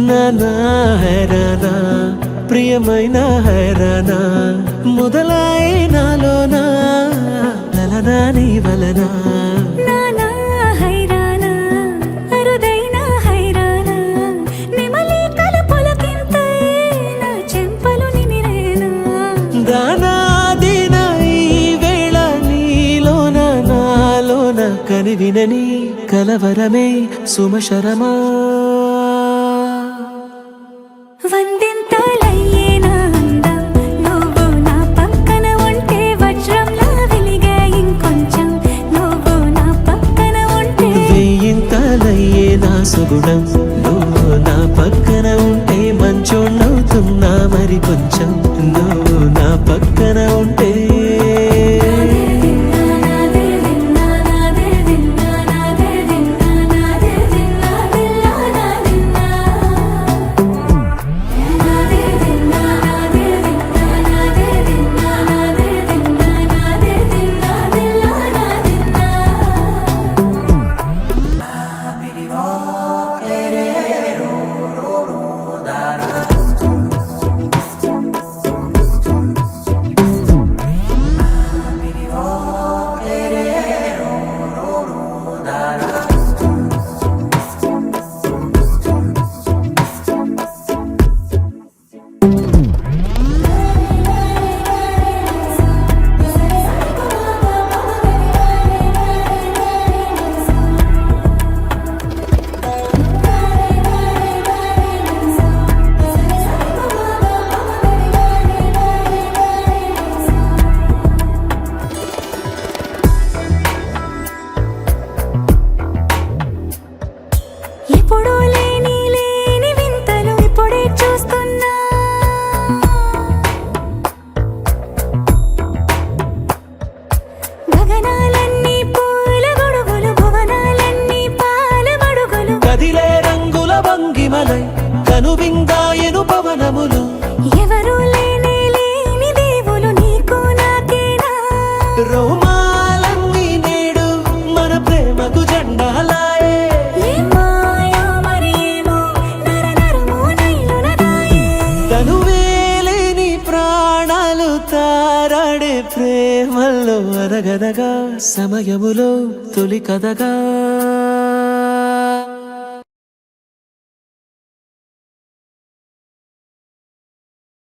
నానా హైరానా ప్రియమైన హైరానా మొదలై నాలోనా లలనా నీ వలనా నానా హైరానా అరుదైన హైరానా నెమలి కలుపులకింతై నా చెంపలు నిమిరేనా దానాదిన ఈ వేళ నీలోన నాలోన కనివినని కలవరమే సుమశరమా వందింతలయ్యేనా అందం నువ్వు నా పక్కన ఉంటే వజ్రంలా వెలిగే ఇంకొంచెం నువ్వు నా పక్కన ఉంటే వెయ్యింతలయ్యే నా సుగుణం నువ్వు నా పక్కన ఉంటే మంచోణ్ణవుతున్నా మరి కొంచెం నువ్వు నా పక్కన ఉంటే ఎప్పుడూ లేని వింతలు ఇప్పుడే చూస్తున్నా గగనాలన్నీ పూల గొడుగులు భువనాలన్నీ పాల మడుగులు కదిలే రంగుల భంగిమలై కనువిందాయను పవనములు ఎవరూ లేని దేవులు నీకు నాకేనా రోమాలన్నీ నేడు మన ప్రేమకు జెండాలాయే మాయో మరేమో నరనరమో నైలున దాయే తనువేలేని ప్రాణాలు తారాడే ప్రేమల్లో అరగదగా సమయములో తొలి కథగా